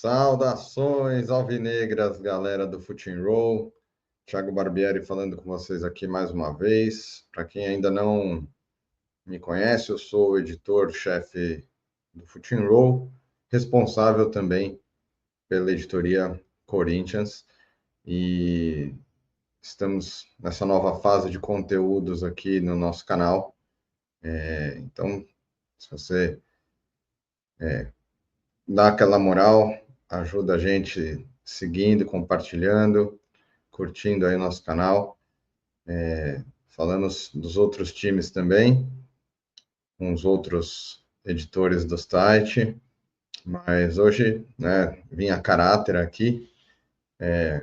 Saudações alvinegras, galera do Futebol. Thiago Barbieri falando com vocês aqui mais uma vez. Para quem ainda não me conhece, eu sou o editor-chefe do Futebol, responsável também pela editoria Corinthians, e estamos nessa nova fase de conteúdos aqui no nosso canal. Então, se você dá aquela moral, ajuda a gente seguindo, compartilhando, curtindo aí o nosso canal. Falamos dos outros times também, com os outros editores do site, mas hoje, né, vim a caráter aqui,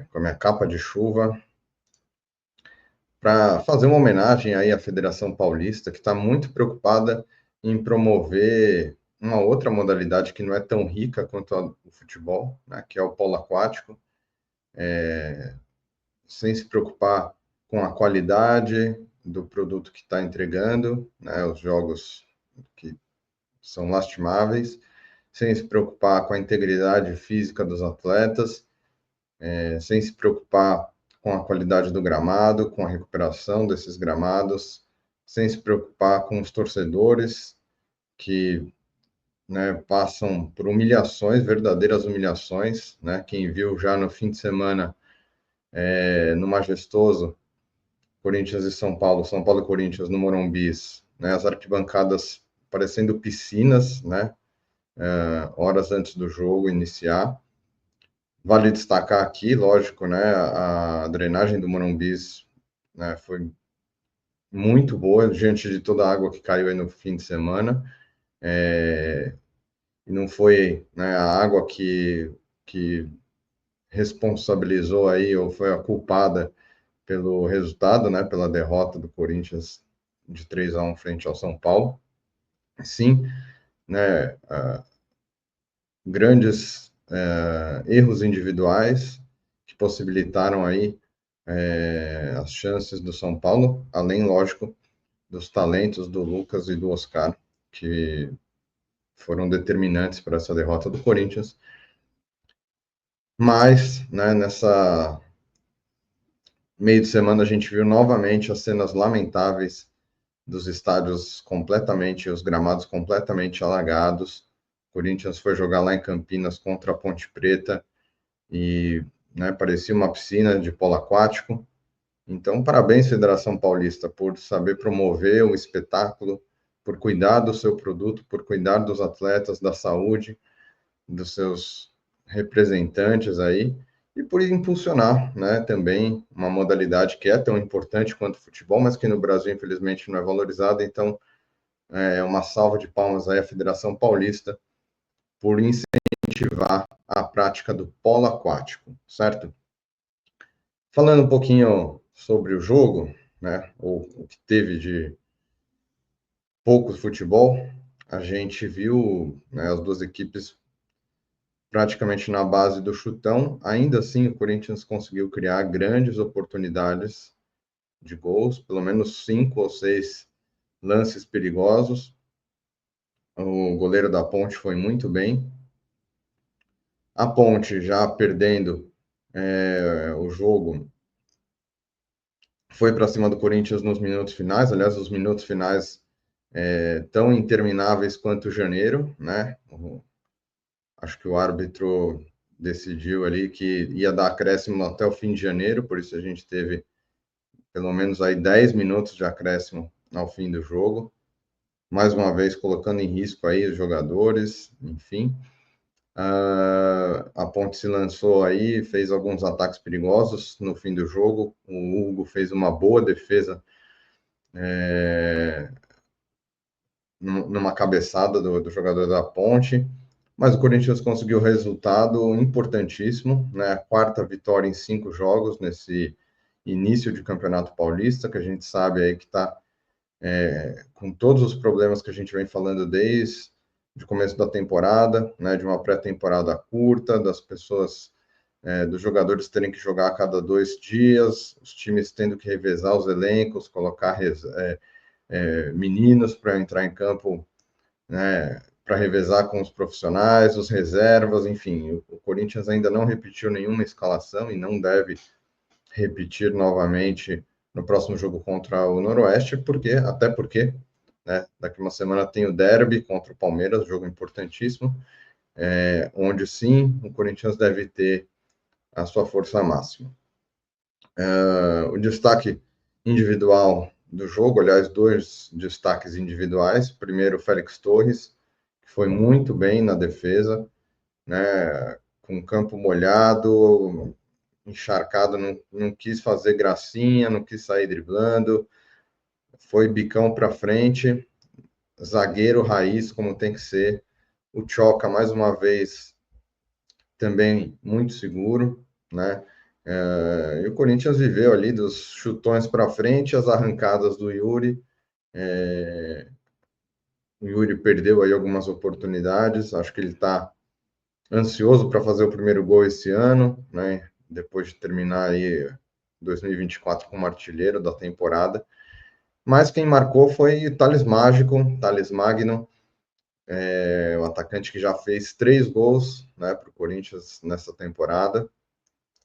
com a minha capa de chuva, para fazer uma homenagem aí à Federação Paulista, que está muito preocupada em promover uma outra modalidade que não é tão rica quanto o futebol, né, que é o polo aquático, sem se preocupar com a qualidade do produto que está entregando, né, os jogos que são lastimáveis, sem se preocupar com a integridade física dos atletas, sem se preocupar com a qualidade do gramado, com a recuperação desses gramados, sem se preocupar com os torcedores que, né, passam por humilhações, verdadeiras humilhações, né? Quem viu já no fim de semana, no Majestoso, Corinthians e São Paulo e Corinthians no Morumbis, né, as arquibancadas parecendo piscinas, né, horas antes do jogo iniciar. Vale destacar aqui, lógico, né, a drenagem do Morumbis, né, foi muito boa diante de toda a água que caiu aí no fim de semana, e não foi, né, a água que responsabilizou aí, ou foi a culpada pelo resultado, né, pela derrota do Corinthians de 3-1 frente ao São Paulo. Sim, né, grandes erros individuais que possibilitaram aí as chances do São Paulo, além, lógico, dos talentos do Lucas e do Oscar, que foram determinantes para essa derrota do Corinthians. Mas, né, nessa meio de semana, a gente viu novamente as cenas lamentáveis dos estádios completamente, os gramados completamente alagados. O Corinthians foi jogar lá em Campinas contra a Ponte Preta e, né, parecia uma piscina de polo aquático. Então, parabéns, Federação Paulista, por saber promover o espetáculo, por cuidar do seu produto, por cuidar dos atletas, da saúde, dos seus representantes aí, e por impulsionar, né, também uma modalidade que é tão importante quanto o futebol, mas que no Brasil, infelizmente, não é valorizada. Então, uma salva de palmas aí à Federação Paulista por incentivar a prática do polo aquático, certo? Falando um pouquinho sobre o jogo, né, ou o que teve de pouco futebol, a gente viu, né, as duas equipes praticamente na base do chutão. Ainda assim, o Corinthians conseguiu criar grandes oportunidades de gols, pelo menos 5 ou 6 lances perigosos. O goleiro da Ponte foi muito bem. A Ponte já perdendo o jogo, foi para cima do Corinthians nos minutos finais. Aliás, os minutos finais tão intermináveis quanto janeiro, né? Acho que o árbitro decidiu ali que ia dar acréscimo até o fim de janeiro, por isso a gente teve pelo menos aí 10 minutos de acréscimo ao fim do jogo, mais uma vez colocando em risco aí os jogadores, enfim. A Ponte se lançou aí, fez alguns ataques perigosos no fim do jogo. O Hugo fez uma boa defesa numa cabeçada do jogador da Ponte, mas o Corinthians conseguiu um resultado importantíssimo, né? A quarta vitória em 5 jogos nesse início de Campeonato Paulista, que a gente sabe aí que está com todos os problemas que a gente vem falando desde o começo da temporada, né? De uma pré-temporada curta, das pessoas, dos jogadores terem que jogar a cada 2 dias, os times tendo que revezar os elencos, colocar meninos para entrar em campo, né, para revezar com os profissionais, os reservas, enfim. O Corinthians ainda não repetiu nenhuma escalação e não deve repetir novamente no próximo jogo contra o Noroeste, até porque, né, daqui uma semana tem o derby contra o Palmeiras, jogo importantíssimo, onde sim o Corinthians deve ter a sua força máxima. O destaque individual do jogo, aliás, dois destaques individuais. Primeiro, o Félix Torres, que foi muito bem na defesa, né, com campo molhado, encharcado, não quis fazer gracinha, não quis sair driblando, foi bicão para frente, zagueiro raiz, como tem que ser. O Tchoca, mais uma vez, também muito seguro, né? E o Corinthians viveu ali dos chutões para frente, as arrancadas do Yuri. O Yuri perdeu aí algumas oportunidades, acho que ele está ansioso para fazer o primeiro gol esse ano, né? Depois de terminar aí 2024 como artilheiro da temporada. Mas quem marcou foi o Thales Mágico, Thales Magno, o atacante que já fez 3 gols, né, para o Corinthians nessa temporada.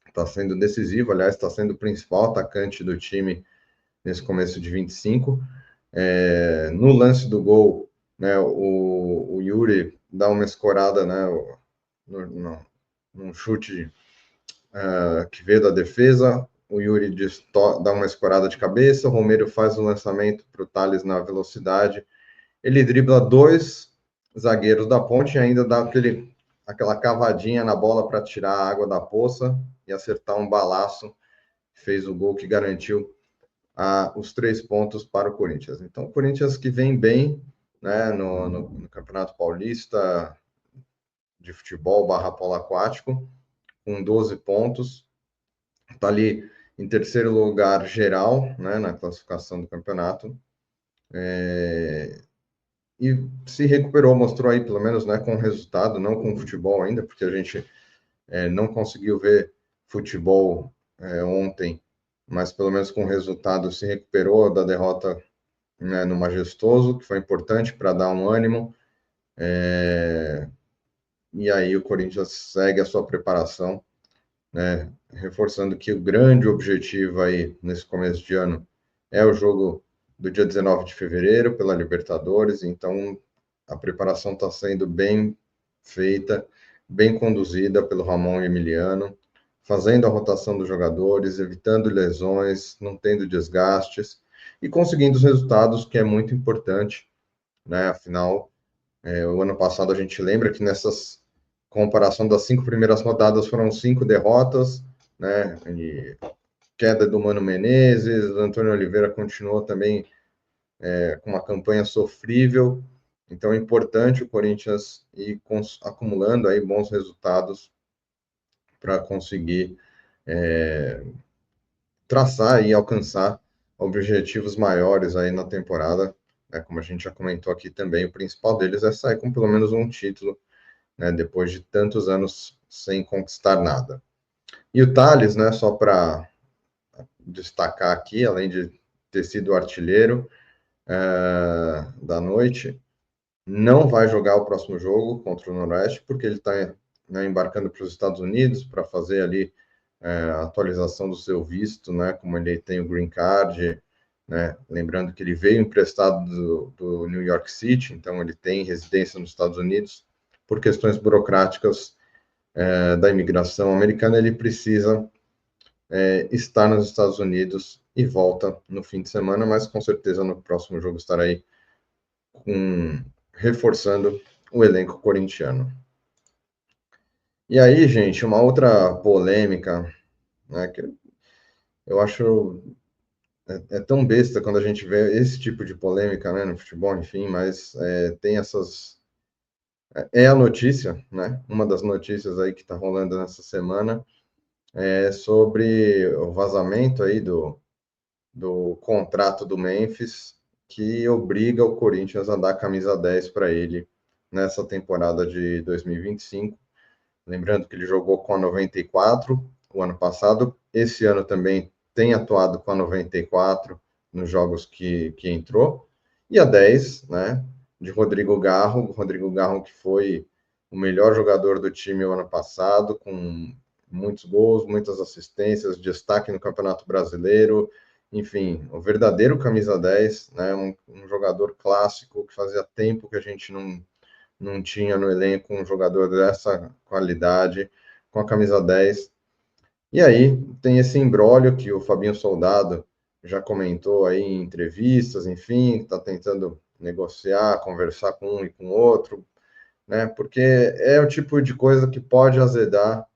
Está sendo decisivo, aliás, está sendo o principal atacante do time nesse começo de 25. No lance do gol, né, o Yuri dá uma escorada, né, num chute que veio da defesa, o Yuri dá uma escorada de cabeça, o Romero faz o lançamento para o Thales na velocidade, ele dribla 2 zagueiros da ponte e ainda dá aquela cavadinha na bola para tirar a água da poça e acertar um balaço, fez o gol que garantiu os 3 pontos para o Corinthians. Então, o Corinthians que vem bem, né, no Campeonato Paulista de futebol / polo aquático, com 12 pontos, está ali em terceiro lugar geral, né, na classificação do campeonato, e se recuperou, mostrou aí, pelo menos, né, com resultado, não com futebol ainda, porque a gente não conseguiu ver futebol ontem, mas pelo menos com resultado se recuperou da derrota, né, no Majestoso, que foi importante para dar um ânimo, e aí o Corinthians segue a sua preparação, né, reforçando que o grande objetivo aí nesse começo de ano é o jogo do dia 19 de fevereiro pela Libertadores, então a preparação está sendo bem feita, bem conduzida pelo Ramon Emiliano, fazendo a rotação dos jogadores, evitando lesões, não tendo desgastes e conseguindo os resultados, que é muito importante, né? Afinal, o ano passado a gente lembra que nessas comparação das 5 primeiras rodadas foram 5 derrotas, né? E queda do Mano Menezes, o Antônio Oliveira continuou também com uma campanha sofrível. Então é importante o Corinthians ir acumulando aí bons resultados para conseguir traçar e alcançar objetivos maiores aí na temporada, né? Como a gente já comentou aqui também, o principal deles é sair com pelo menos um título, né, depois de tantos anos sem conquistar nada. E o Thales, né, só para destacar aqui, além de ter sido o artilheiro da noite, não vai jogar o próximo jogo contra o Noroeste, porque ele está, né, embarcando para os Estados Unidos para fazer ali a atualização do seu visto, né, como ele tem o Green Card, né, lembrando que ele veio emprestado do New York City, então ele tem residência nos Estados Unidos. Por questões burocráticas da imigração americana, ele precisa estar nos Estados Unidos e volta no fim de semana, mas com certeza no próximo jogo estará aí reforçando o elenco corintiano. E aí, gente, uma outra polêmica, né, que eu acho tão besta quando a gente vê esse tipo de polêmica, né, no futebol, enfim, mas tem essas... É a notícia, né, uma das notícias aí que está rolando nessa semana, sobre o vazamento aí do contrato do Memphis, que obriga o Corinthians a dar camisa 10 para ele nessa temporada de 2025. Lembrando que ele jogou com a 94 o ano passado, esse ano também tem atuado com a 94 nos jogos que entrou, e a 10, né, de Rodrigo Garro que foi o melhor jogador do time o ano passado, com muitos gols, muitas assistências, destaque no Campeonato Brasileiro, enfim, o verdadeiro camisa 10, né, um jogador clássico que fazia tempo que a gente não tinha no elenco um jogador dessa qualidade, com a camisa 10. E aí tem esse imbróglio que o Fabinho Soldado já comentou aí em entrevistas, enfim, está tentando negociar, conversar com um e com outro, né? Porque é o tipo de coisa que pode azedar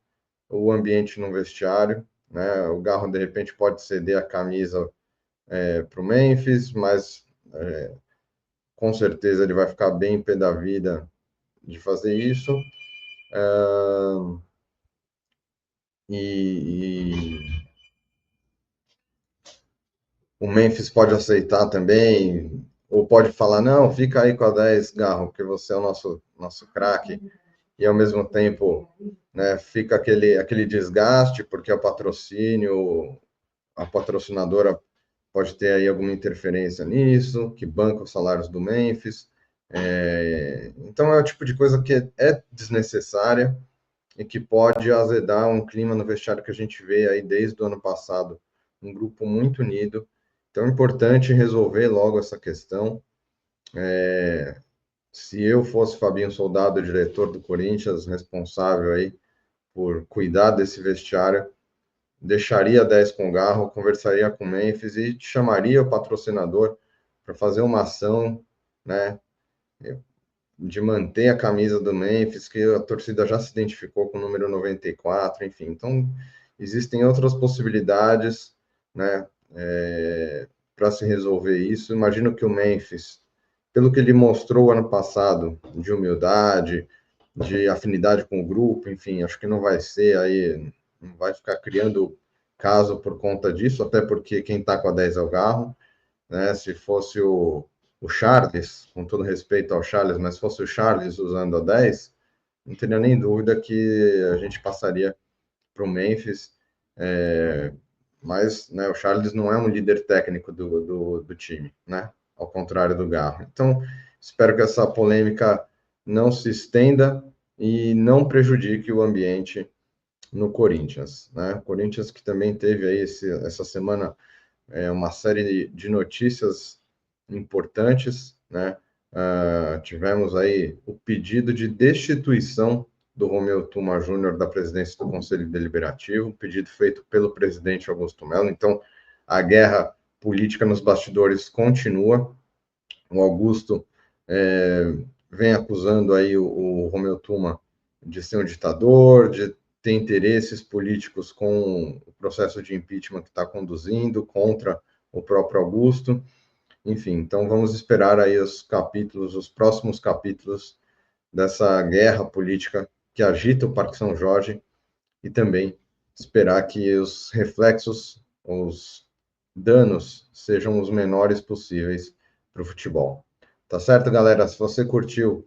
o ambiente no vestiário, né? O Garro de repente pode ceder a camisa para o Memphis, mas com certeza ele vai ficar bem pé da vida de fazer isso. E o Memphis pode aceitar também, ou pode falar, não, fica aí com a 10, Garro, porque você é o nosso craque, e ao mesmo tempo, né, fica aquele desgaste, porque a patrocinadora pode ter aí alguma interferência nisso, que banca os salários do Memphis. Então é o tipo de coisa que é desnecessária e que pode azedar um clima no vestiário que a gente vê aí desde o ano passado, um grupo muito unido. Então é importante resolver logo essa questão. Se eu fosse Fabinho Soldado, diretor do Corinthians, responsável aí por cuidar desse vestiário, deixaria 10 com o Garro, conversaria com o Memphis e chamaria o patrocinador para fazer uma ação, né, de manter a camisa do Memphis, que a torcida já se identificou com o número 94, enfim. Então, existem outras possibilidades, né, para se resolver isso. Imagino que o Memphis, pelo que ele mostrou ano passado, de humildade, de afinidade com o grupo, enfim, acho que não vai ser aí, não vai ficar criando caso por conta disso, até porque quem está com a 10 é o Garro, né? Se fosse o Charles, com todo respeito ao Charles, mas se fosse o Charles usando a 10, não teria nem dúvida que a gente passaria para o Memphis, mas né, o Charles não é um líder técnico do time, né? Ao contrário do Garro. Então, espero que essa polêmica não se estenda e não prejudique o ambiente no Corinthians, né? O Corinthians que também teve aí essa semana uma série de notícias importantes, né? Tivemos aí o pedido de destituição do Romeu Tuma Júnior da presidência do Conselho Deliberativo, pedido feito pelo presidente Augusto Melo. Então, a guerra política nos bastidores continua. O Augusto vem acusando aí o Romeu Tuma de ser um ditador, de ter interesses políticos com o processo de impeachment que está conduzindo contra o próprio Augusto. Enfim, então vamos esperar aí os próximos capítulos dessa guerra política que agita o Parque São Jorge e também esperar que os reflexos, os danos sejam os menores possíveis para o futebol. Tá certo, galera? Se você curtiu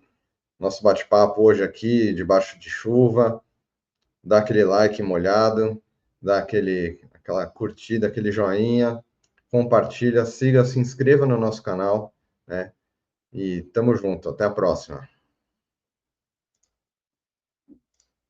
nosso bate-papo hoje aqui, debaixo de chuva, dá aquele like molhado, dá aquela curtida, aquele joinha, compartilha, siga, se inscreva no nosso canal, né? E tamo junto, até a próxima.